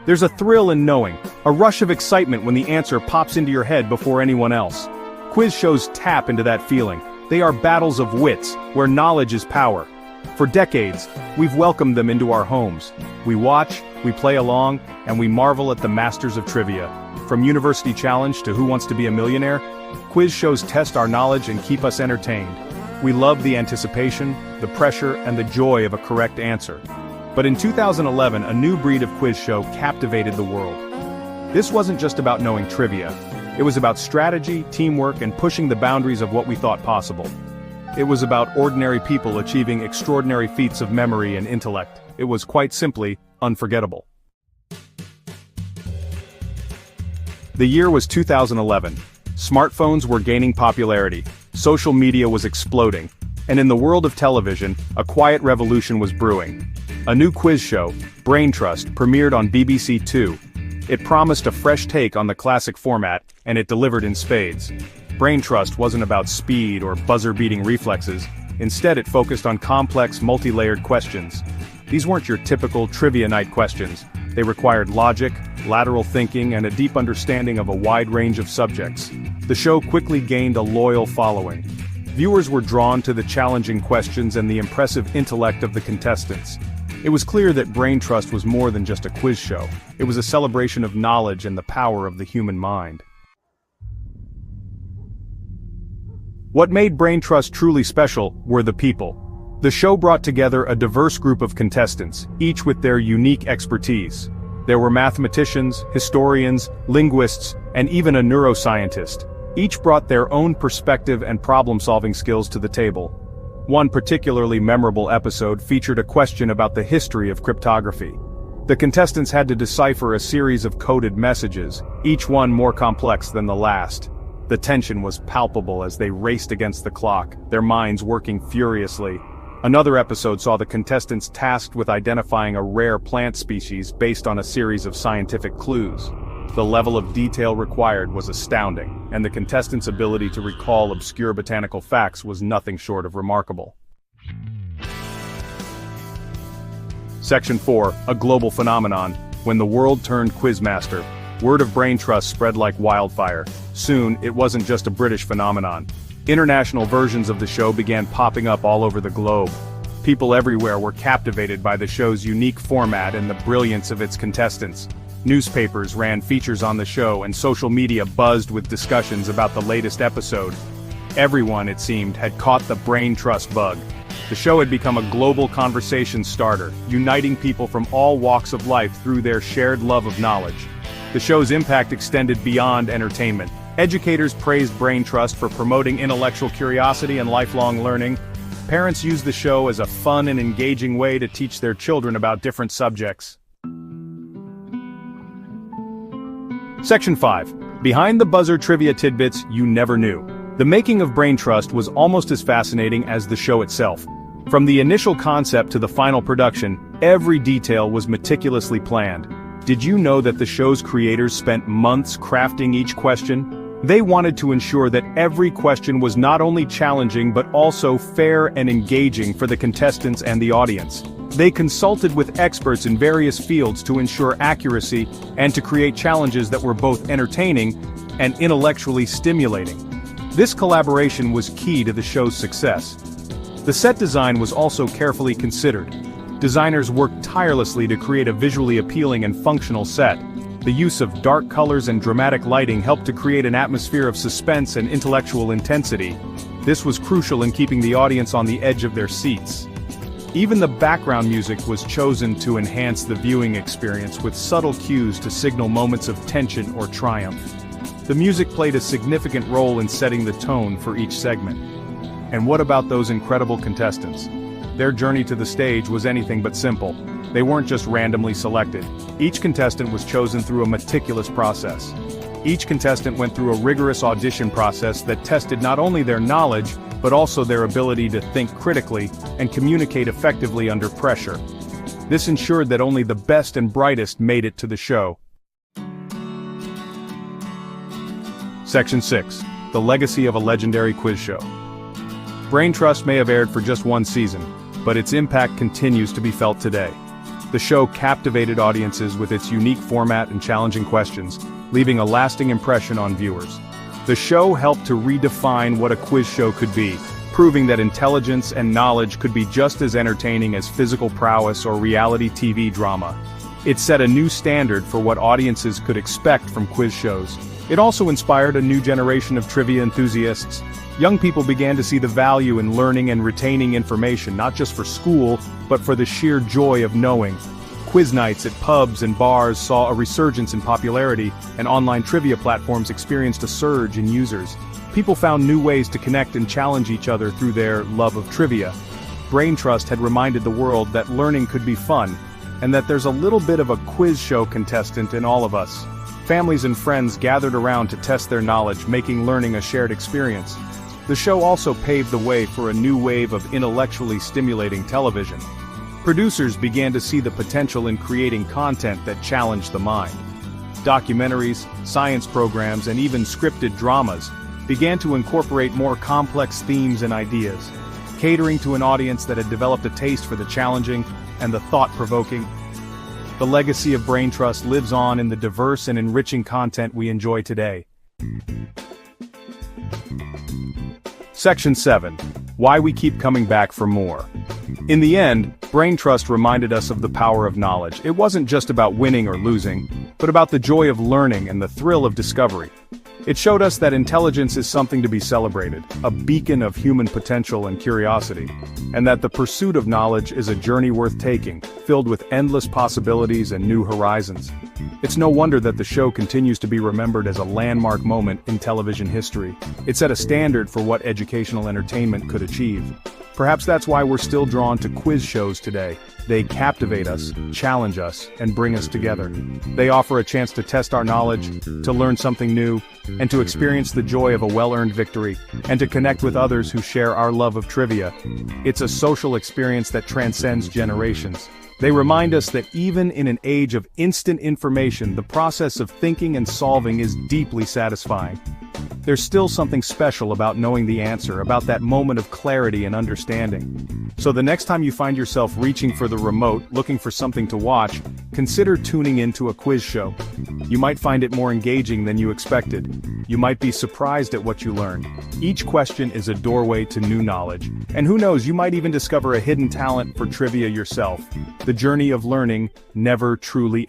There's a thrill in knowing, a rush of excitement when the answer pops into your head before anyone else. Quiz shows tap into that feeling. They are battles of wits, where knowledge is power. For decades, we've welcomed them into our homes. We watch, we play along, and we marvel at the masters of trivia. From University Challenge to Who Wants to Be a Millionaire, quiz shows test our knowledge and keep us entertained. We love the anticipation, the pressure, and the joy of a correct answer. But in 2011, a new breed of quiz show captivated the world. This wasn't just about knowing trivia. It was about strategy, teamwork, and pushing the boundaries of what we thought possible. It was about ordinary people achieving extraordinary feats of memory and intellect. It was quite simply unforgettable. The year was 2011. Smartphones were gaining popularity, social media was exploding, and in the world of television, a quiet revolution was brewing. A new quiz show, Brain Trust, premiered on BBC Two. It promised a fresh take on the classic format, and it delivered in spades. Brain Trust wasn't about speed or buzzer-beating reflexes. Instead, it focused on complex, multi-layered questions. These weren't your typical trivia night questions. They required logic, lateral thinking, and a deep understanding of a wide range of subjects. The show quickly gained a loyal following. Viewers were drawn to the challenging questions and the impressive intellect of the contestants. It was clear that Brain Trust was more than just a quiz show. It was a celebration of knowledge and the power of the human mind. What made Brain Trust truly special were the people. The show brought together a diverse group of contestants, each with their unique expertise. There were mathematicians, historians, linguists, and even a neuroscientist. Each brought their own perspective and problem-solving skills to the table. One particularly memorable episode featured a question about the history of cryptography. The contestants had to decipher a series of coded messages, each one more complex than the last. The tension was palpable as they raced against the clock, their minds working furiously. Another episode saw the contestants tasked with identifying a rare plant species based on a series of scientific clues. The level of detail required was astounding, and the contestants' ability to recall obscure botanical facts was nothing short of remarkable. Section 4, a global phenomenon. When the world turned quizmaster, word of Brain Trust spread like wildfire. Soon, it wasn't just a British phenomenon. International versions of the show began popping up all over the globe. People everywhere were captivated by the show's unique format and the brilliance of its contestants. Newspapers ran features on the show and social media buzzed with discussions about the latest episode. Everyone, it seemed, had caught the Brain Trust bug. The show had become a global conversation starter, uniting people from all walks of life through their shared love of knowledge. The show's impact extended beyond entertainment. Educators praised Brain Trust for promoting intellectual curiosity and lifelong learning. Parents used the show as a fun and engaging way to teach their children about different subjects. Section 5. Behind the buzzer trivia tidbits you never knew. The making of Brain Trust was almost as fascinating as the show itself. From the initial concept to the final production, every detail was meticulously planned. Did you know that the show's creators spent months crafting each question? They wanted to ensure that every question was not only challenging but also fair and engaging for the contestants and the audience. They consulted with experts in various fields to ensure accuracy and to create challenges that were both entertaining and intellectually stimulating. This collaboration was key to the show's success. The set design was also carefully considered. Designers worked tirelessly to create a visually appealing and functional set. The use of dark colors and dramatic lighting helped to create an atmosphere of suspense and intellectual intensity. This was crucial in keeping the audience on the edge of their seats. Even the background music was chosen to enhance the viewing experience with subtle cues to signal moments of tension or triumph. The music played a significant role in setting the tone for each segment. And what about those incredible contestants? Their journey to the stage was anything but simple. They weren't just randomly selected. Each contestant was chosen through a meticulous process. Each contestant went through a rigorous audition process that tested not only their knowledge, but also their ability to think critically and communicate effectively under pressure. This ensured that only the best and brightest made it to the show. Section 6. The legacy of a legendary quiz show. Brain Trust may have aired for just one season, but its impact continues to be felt today. The show captivated audiences with its unique format and challenging questions, leaving a lasting impression on viewers. The show helped to redefine what a quiz show could be, proving that intelligence and knowledge could be just as entertaining as physical prowess or reality TV drama. It set a new standard for what audiences could expect from quiz shows. It also inspired a new generation of trivia enthusiasts. Young people began to see the value in learning and retaining information, not just for school, but for the sheer joy of knowing. Quiz nights at pubs and bars saw a resurgence in popularity, and online trivia platforms experienced a surge in users. People found new ways to connect and challenge each other through their love of trivia. Brain Trust had reminded the world that learning could be fun, and that there's a little bit of a quiz show contestant in all of us. Families and friends gathered around to test their knowledge, making learning a shared experience. The show also paved the way for a new wave of intellectually stimulating television. Producers began to see the potential in creating content that challenged the mind. Documentaries, science programs, and even scripted dramas began to incorporate more complex themes and ideas, catering to an audience that had developed a taste for the challenging and the thought-provoking. The legacy of Brain Trust lives on in the diverse and enriching content we enjoy today. Section 7. Why we keep coming back for more. In the end, Brain Trust reminded us of the power of knowledge. It wasn't just about winning or losing, but about the joy of learning and the thrill of discovery. It showed us that intelligence is something to be celebrated, a beacon of human potential and curiosity, and that the pursuit of knowledge is a journey worth taking, filled with endless possibilities and new horizons. It's no wonder that the show continues to be remembered as a landmark moment in television history. It set a standard for what educational entertainment could achieve. Perhaps that's why we're still drawn to quiz shows today. They captivate us, challenge us, and bring us together. They offer a chance to test our knowledge, to learn something new, and to experience the joy of a well-earned victory, and to connect with others who share our love of trivia. It's a social experience that transcends generations. They remind us that even in an age of instant information, the process of thinking and solving is deeply satisfying. There's still something special about knowing the answer, about that moment of clarity and understanding. So the next time you find yourself reaching for the remote, looking for something to watch, consider tuning into a quiz show. You might find it more engaging than you expected. You might be surprised at what you learn. Each question is a doorway to new knowledge, and who knows, you might even discover a hidden talent for trivia yourself. The journey of learning never truly